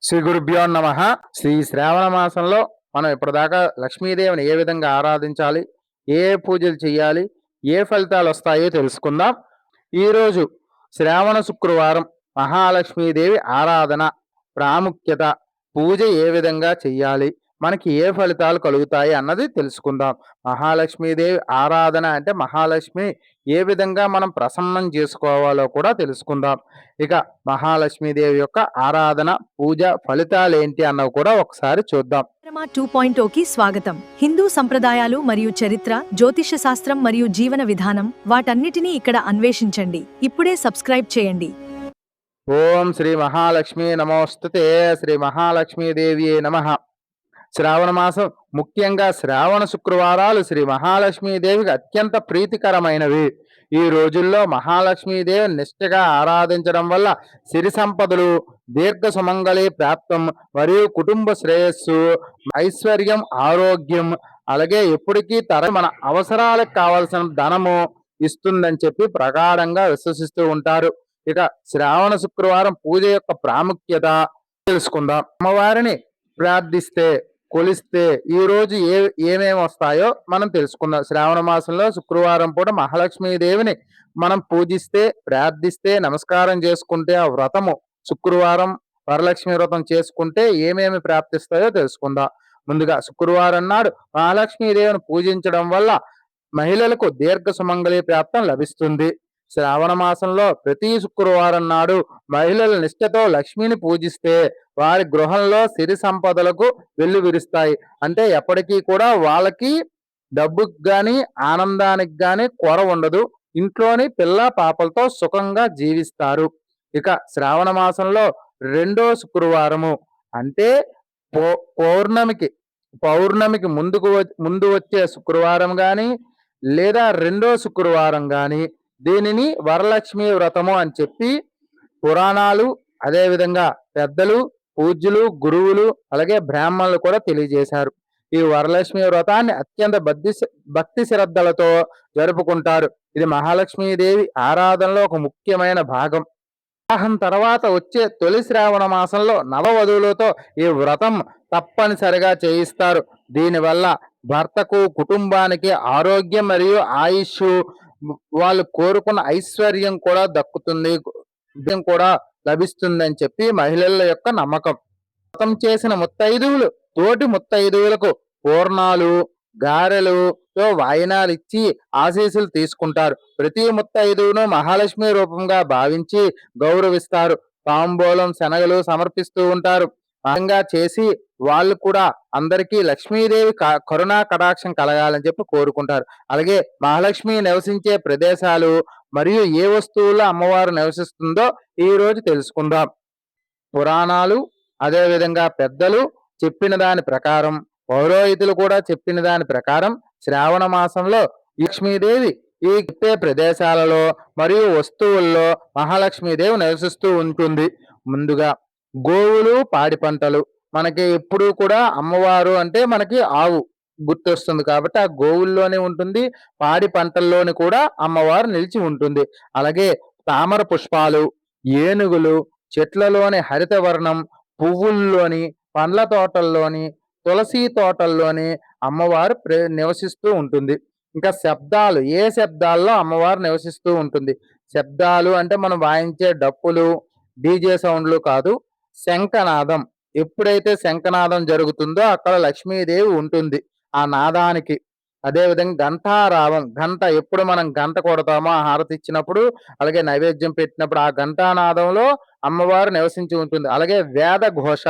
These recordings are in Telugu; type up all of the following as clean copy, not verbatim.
శ్రీ గురుభ్యో నమ. శ్రీ శ్రావణ మాసంలో మనం ఇప్పటిదాకా లక్ష్మీదేవిని ఏ విధంగా ఆరాధించాలి, ఏ పూజలు చేయాలి, ఏ ఫలితాలు వస్తాయో తెలుసుకుందాం. ఈరోజు శ్రావణ శుక్రవారం మహాలక్ష్మీదేవి ఆరాధన ప్రాముఖ్యత, పూజ ఏ విధంగా చెయ్యాలి, మనకి ఏ ఫలితాలు కలుగుతాయి అన్నది తెలుసుకుందాం. మహాలక్ష్మీదేవి ఆరాధన అంటే మహాలక్ష్మి ఏ విధంగా మనం ప్రసన్నం చేసుకోవాలో కూడా తెలుసుకుందాం. ఇక మహాలక్ష్మీదేవి యొక్క ఆరాధన, పూజ ఫలితాలు ఏంటి అన్నవి కూడా ఒకసారి చూద్దాం. 2.0కి స్వాగతం. హిందూ సంప్రదాయాలు మరియు చరిత్ర, జ్యోతిష శాస్త్రం మరియు జీవన విధానం వాటన్నిటినీ ఇక్కడ అన్వేషించండి. ఇప్పుడే సబ్స్క్రైబ్ చేయండి. ఓం శ్రీ మహాలక్ష్మీ నమోస్తుతే. శ్రీ మహాలక్ష్మీదేవి నమః. శ్రావణ మాసం, ముఖ్యంగా శ్రావణ శుక్రవారాలు శ్రీ మహాలక్ష్మీదేవికి అత్యంత ప్రీతికరమైనవి. ఈ రోజుల్లో మహాలక్ష్మీదేవి నిష్ఠగా ఆరాధించడం వల్ల సిరి సంపదలు, దీర్ఘ సుమంగళి ప్రాప్తం మరియు కుటుంబ శ్రేయస్సు, ఐశ్వర్యం, ఆరోగ్యం, అలాగే ఎప్పటికీ మన అవసరాలకు కావలసిన ధనము ఇస్తుందని చెప్పి ప్రగాఢంగా విశ్వసిస్తూ ఉంటారు. ఇక శ్రావణ శుక్రవారం పూజ యొక్క ప్రాముఖ్యత తెలుసుకుందాం. అమ్మవారిని ప్రార్థిస్తే, కొలిస్తే ఈ రోజు ఏమేమి వస్తాయో మనం తెలుసుకుందాం. శ్రావణ మాసంలో శుక్రవారం పూట మహాలక్ష్మీదేవిని మనం పూజిస్తే, ప్రార్థిస్తే, నమస్కారం చేసుకుంటే, ఆ వ్రతము శుక్రవారం వరలక్ష్మి వ్రతం చేసుకుంటే ఏమేమి ప్రాప్తిస్తాయో తెలుసుకుందాం. ముందుగా శుక్రవారం నాడు మహాలక్ష్మీదేవిని పూజించడం వల్ల మహిళలకు దీర్ఘ సుమంగళి ప్రాప్తం లభిస్తుంది. శ్రావణ మాసంలో ప్రతి శుక్రవారం నాడు మహిళల నిష్ఠతో లక్ష్మిని పూజిస్తే వారి గృహంలో సిరి సంపదలకు వెల్లువిరుస్తాయి. అంటే ఎప్పటికీ కూడా వాళ్ళకి డబ్బుకి గాని, ఆనందానికి గాని కొర ఉండదు. ఇంట్లోని పిల్ల పాపలతో సుఖంగా జీవిస్తారు. ఇక శ్రావణ మాసంలో రెండో శుక్రవారము అంటే పౌర్ణమికి పౌర్ణమికి ముందు వచ్చే శుక్రవారం గాని, లేదా రెండో శుక్రవారం గాని దీనిని వరలక్ష్మి వ్రతము అని చెప్పి పురాణాలు, అదేవిధంగా పెద్దలు, పూజ్యులు, గురువులు, అలాగే బ్రాహ్మణులు కూడా తెలియజేశారు. ఈ వరలక్ష్మి వ్రతాన్ని అత్యంత భక్తి శ్రద్ధలతో జరుపుకుంటారు. ఇది మహాలక్ష్మీదేవి ఆరాధనలో ఒక ముఖ్యమైన భాగం. వివాహం తర్వాత వచ్చే తొలి శ్రావణ మాసంలో నవవధువులతో ఈ వ్రతం తప్పనిసరిగా చేయిస్తారు. దీనివల్ల భర్తకు, కుటుంబానికి ఆరోగ్యం మరియు ఆయుష్, వాళ్ళు కోరుకున్న ఐశ్వర్యం కూడా దక్కుతుంది, కూడా లభిస్తుందని చెప్పి మహిళల యొక్క నమ్మకం. వ్రతం చేసిన ముత్తైదువులు తోటి ముత్తైదువులకు పూర్ణాలు, గారెలుతో వాయినాలు ఇచ్చి ఆశీస్సులు తీసుకుంటారు. ప్రతి ముత్తైదువును మహాలక్ష్మి రూపంగా భావించి గౌరవిస్తారు. తాంబూలం, శనగలు సమర్పిస్తూ ఉంటారు. చేసి వాళ్ళు కూడా అందరికీ లక్ష్మీదేవి కరుణా కటాక్షం కలగాలని చెప్పి కోరుకుంటారు. అలాగే మహాలక్ష్మి నివసించే ప్రదేశాలు మరియు ఏ వస్తువుల్లో అమ్మవారు నివసిస్తుందో ఈ రోజు తెలుసుకుందాం. పురాణాలు, అదేవిధంగా పెద్దలు చెప్పిన దాని ప్రకారం, పౌరోహితులు కూడా చెప్పిన దాని ప్రకారం శ్రావణ మాసంలో లక్ష్మీదేవి ఈ చెప్పే ప్రదేశాలలో మరియు వస్తువుల్లో మహాలక్ష్మీదేవి నివసిస్తూ ఉంటుంది. ముందుగా గోవులు, పాడి పంటలు. మనకి ఎప్పుడు కూడా అమ్మవారు అంటే మనకి ఆవు గుర్తొస్తుంది కాబట్టి ఆ గోవుల్లోనే ఉంటుంది. పాడి పంటల్లోని కూడా అమ్మవారు నిలిచి ఉంటుంది. అలాగే తామర పుష్పాలు, ఏనుగులు, చెట్లలోని హరితవర్ణం, పువ్వుల్లోని, పండ్ల తోటల్లోని, తులసి తోటల్లోని అమ్మవారు నివసిస్తూ ఉంటుంది. ఇంకా శబ్దాలు, ఏ శబ్దాల్లో అమ్మవారు నివసిస్తూ ఉంటుంది. శబ్దాలు అంటే మనం వాయించే డప్పులు, డీజే సౌండ్లు కాదు, శంఖనాదం. ఎప్పుడైతే శంఖనాదం జరుగుతుందో అక్కడ లక్ష్మీదేవి ఉంటుంది ఆ నాదానికి. అదేవిధంగా ఘంటారావం, గంట ఎప్పుడు మనం గంట కొడతామో ఆ హారతి ఇచ్చినప్పుడు, అలాగే నైవేద్యం పెట్టినప్పుడు ఆ ఘంటానాదంలో అమ్మవారు నివసించి ఉంటుంది. అలాగే వేద ఘోష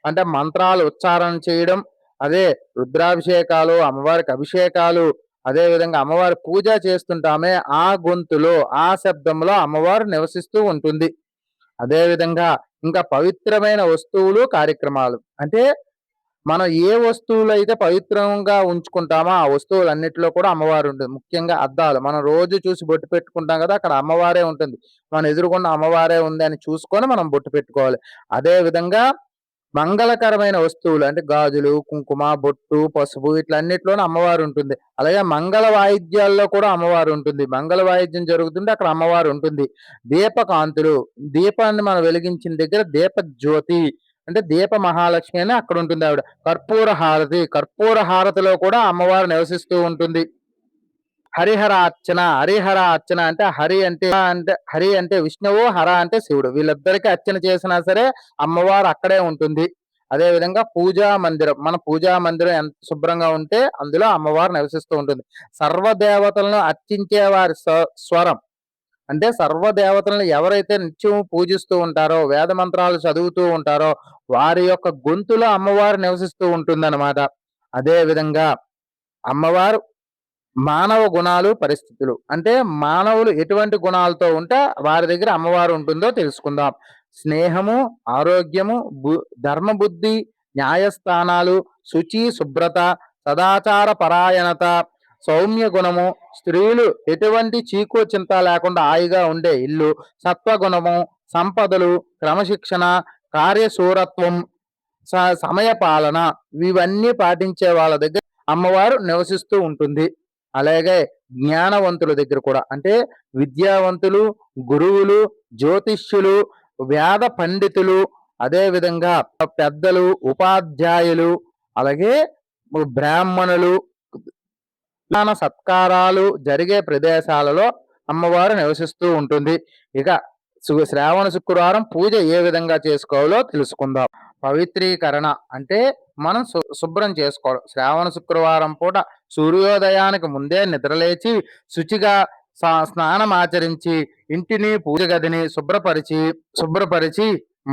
అంటే మంత్రాలు ఉచ్చారణ చేయడం, అదే రుద్రాభిషేకాలు, అమ్మవారికి అభిషేకాలు, అదేవిధంగా అమ్మవారి పూజ చేస్తుంటామే ఆ గొంతులో, ఆ శబ్దంలో అమ్మవారు నివసిస్తూ ఉంటుంది. అదేవిధంగా ఇంకా పవిత్రమైన వస్తువులు, కార్యక్రమాలు అంటే మనం ఏ వస్తువులు అయితే పవిత్రంగా ఉంచుకుంటామో ఆ వస్తువులన్నిటిలో కూడా అమ్మవారు ఉంటుంది. ముఖ్యంగా అద్దాలు, మనం రోజు చూసి బొట్టు పెట్టుకుంటాం కదా, అక్కడ అమ్మవారే ఉంటుంది. మన ఎదురుగున్న అమ్మవారే ఉంది అని చూసుకొని మనం బొట్టు పెట్టుకోవాలి. అదే విధంగా మంగళకరమైన వస్తువులు అంటే గాజులు, కుంకుమ, బొట్టు, పసుపు ఇట్లన్నిట్లోనూ అమ్మవారు ఉంటుంది. అలాగే మంగళ వాయిద్యాల్లో కూడా అమ్మవారు ఉంటుంది. మంగళ వాయిద్యం జరుగుతుంటే అక్కడ అమ్మవారు ఉంటుంది. దీపకాంతులు, దీపాన్ని మనం వెలిగించిన దగ్గర దీప జ్యోతి అంటే దీప మహాలక్ష్మి అని అక్కడ ఉంటుంది ఆవిడ. కర్పూర హారతిలో కూడా అమ్మవారు నివసిస్తూ ఉంటుంది. హరిహర అర్చన అంటే హరి అంటే విష్ణువు, హర అంటే శివుడు. వీళ్ళిద్దరికీ అర్చన చేసినా సరే అమ్మవారు అక్కడే ఉంటుంది. అదే విధంగా పూజా మందిరం, మన పూజా మందిరం ఎంత శుభ్రంగా ఉంటే అందులో అమ్మవారు నివసిస్తూ ఉంటుంది. సర్వదేవతలను అర్చించే వారి స్వరం అంటే సర్వదేవతలను ఎవరైతే నిత్యం పూజిస్తూ ఉంటారో, వేద మంత్రాలు చదువుతూ ఉంటారో వారి యొక్క గొంతులో అమ్మవారు నివసిస్తూ ఉంటుందన్నమాట. అదే విధంగా అమ్మవారు మానవ గుణాలు, పరిస్థితులు అంటే మానవులు ఎటువంటి గుణాలతో ఉంటే వారి దగ్గర అమ్మవారు ఉంటుందో తెలుసుకుందాం. స్నేహము, ఆరోగ్యము, ధర్మబుద్ధి, న్యాయస్థానాలు, శుచి, శుభ్రత, సదాచార పరాయణత, సౌమ్య గుణము, స్త్రీలు ఎటువంటి చీకు చింత లేకుండా హాయిగా ఉండే ఇల్లు, సత్వగుణము, సంపదలు, క్రమశిక్షణ, కార్యశూరత్వం, సమయ పాలన, ఇవన్నీ పాటించే వాళ్ళ దగ్గర అమ్మవారు నివసిస్తూ ఉంటుంది. అలాగే జ్ఞానవంతుల దగ్గర కూడా అంటే విద్యావంతులు, గురువులు, జ్యోతిష్యులు, వేద పండితులు, అదే విధంగా పెద్దలు, ఉపాధ్యాయులు, అలాగే బ్రాహ్మణులు, సత్కారాలు జరిగే ప్రదేశాలలో అమ్మవారు నివసిస్తూ ఉంటుంది. ఇక శ్రావణ శుక్రవారం పూజ ఏ విధంగా చేసుకోవాలో తెలుసుకుందాం. పవిత్రీకరణ అంటే మనం శుభ్రం చేసుకోవడం. శ్రావణ శుక్రవారం పూట సూర్యోదయానికి ముందే నిద్రలేచి శుచిగా స్నానం ఆచరించి ఇంటిని, పూజ గదిని శుభ్రపరిచి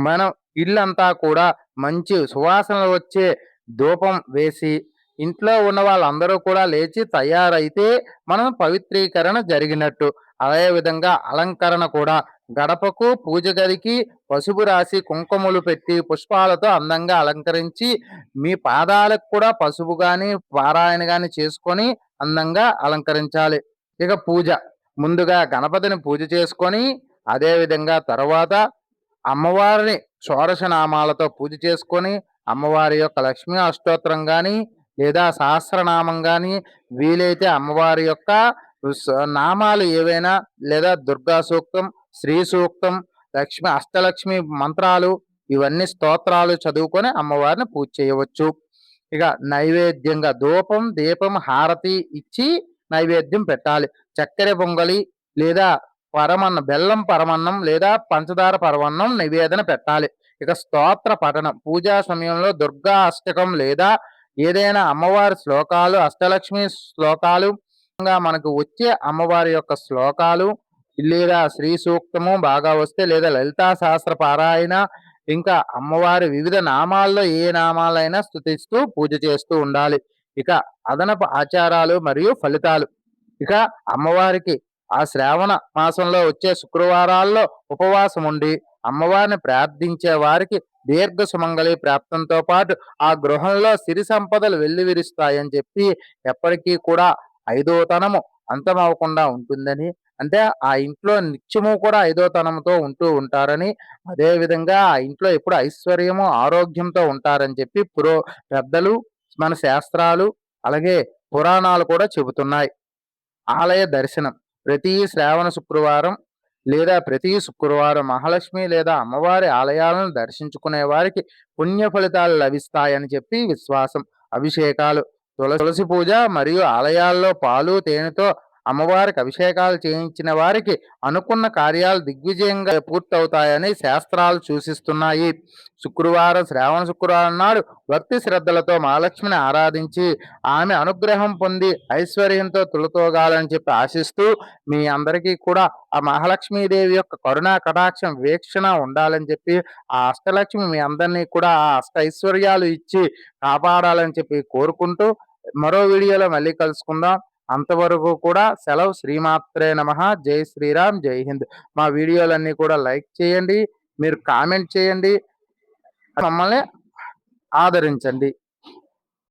మనం ఇల్లంతా కూడా మంచి సువాసనలు వచ్చే ధూపం వేసి ఇంట్లో ఉన్న వాళ్ళందరూ కూడా లేచి తయారైతే మనం పవిత్రీకరణ జరిగినట్టు. అదే విధంగా అలంకరణ కూడా గడపకు, పూజ గదికి పసుపు రాసి కుంకుమలు పెట్టి పుష్పాలతో అందంగా అలంకరించి మీ పాదాలకు కూడా పసుపు గాని, పారాయణ గాని చేసుకొని అందంగా అలంకరించాలి. ఇక పూజ ముందుగా గణపతిని పూజ చేసుకొని అదే విధంగా తర్వాత అమ్మవారిని షోడశ నామాలతో పూజ చేసుకొని అమ్మవారి యొక్క లక్ష్మీ అష్టోత్తరం గాని లేదా సహస్రనామం గాని వీలైతే అమ్మవారి యొక్క నామాలు ఏవైనా లేదా దుర్గా సూక్తం, శ్రీ సూక్తం, అష్టలక్ష్మి మంత్రాలు ఇవన్నీ స్తోత్రాలు చదువుకొని అమ్మవారిని పూజ చేయవచ్చు. ఇక నైవేద్యంగా ధూపం, దీపం, హారతి ఇచ్చి నైవేద్యం పెట్టాలి. చక్కెర పొంగలి లేదా బెల్లం పరమన్నం లేదా పంచదార పరమన్నం నివేదన పెట్టాలి. ఇక స్తోత్ర పఠనం పూజా సమయంలో దుర్గా అష్టకం లేదా ఏదైనా అమ్మవారి శ్లోకాలు, అష్టలక్ష్మి శ్లోకాలు, మనకు వచ్చే అమ్మవారి యొక్క శ్లోకాలు లేదా శ్రీ సూక్తము బాగా వస్తే లేదా లలితా సహస్ర పారాయణ ఇంకా అమ్మవారి వివిధ నామాల్లో ఏ నామాలైనా స్తుతిస్తూ పూజ చేస్తూ ఉండాలి. ఇక అదనపు ఆచారాలు మరియు ఫలితాలు. ఇక అమ్మవారికి ఆ శ్రావణ మాసంలో వచ్చే శుక్రవారాల్లో ఉపవాసం ఉండి అమ్మవారిని ప్రార్థించే వారికి దీర్ఘ సుమంగళి ప్రాప్తంతో పాటు ఆ గృహంలో సిరి సంపదలు వెల్లివిరుస్తాయని చెప్పి ఎప్పటికీ కూడా 5వ తనము అంతమవకుండా ఉంటుందని, అంటే ఆ ఇంట్లో నిత్యము కూడా 5వ తనంతో ఉంటూ ఉంటారని, అదే విధంగా ఆ ఇంట్లో ఎప్పుడు ఐశ్వర్యము, ఆరోగ్యంతో ఉంటారని చెప్పి పెద్దలు, మన శాస్త్రాలు అలాగే పురాణాలు కూడా చెబుతున్నాయి. ఆలయ దర్శనం ప్రతి శ్రావణ శుక్రవారం లేదా ప్రతి శుక్రవారం మహాలక్ష్మి లేదా అమ్మవారి ఆలయాలను దర్శించుకునే వారికి పుణ్య ఫలితాలు లభిస్తాయని చెప్పి విశ్వాసం. అభిషేకాలు తులసి పూజ మరియు ఆలయాల్లో పాలు, తేనెతో అమ్మవారికి అభిషేకాలు చేయించిన వారికి అనుకున్న కార్యాలు దిగ్విజయంగా పూర్తవుతాయని శాస్త్రాలు సూచిస్తున్నాయి. శ్రావణ శుక్రవారం నాడు భక్తి శ్రద్ధలతో మహాలక్ష్మిని ఆరాధించి ఆమె అనుగ్రహం పొంది ఐశ్వర్యంతో తులతోగాలని చెప్పి ఆశిస్తూ మీ అందరికీ కూడా ఆ మహాలక్ష్మీదేవి యొక్క కరుణా కటాక్షం వీక్షణ ఉండాలని చెప్పి ఆ అష్టలక్ష్మి మీ అందరినీ కూడా ఆ అష్ట ఐశ్వర్యాలు ఇచ్చి కాపాడాలని చెప్పి కోరుకుంటూ మరో వీడియోలో మళ్ళీ కలుసుకుందాం. అంతవరకు కూడా సెలవు. శ్రీమాత్రే నమః. జై శ్రీరామ్, జై హింద్. మా వీడియోలన్నీ కూడా లైక్ చేయండి, మీరు కామెంట్ చేయండి, మమ్మల్ని ఆదరించండి.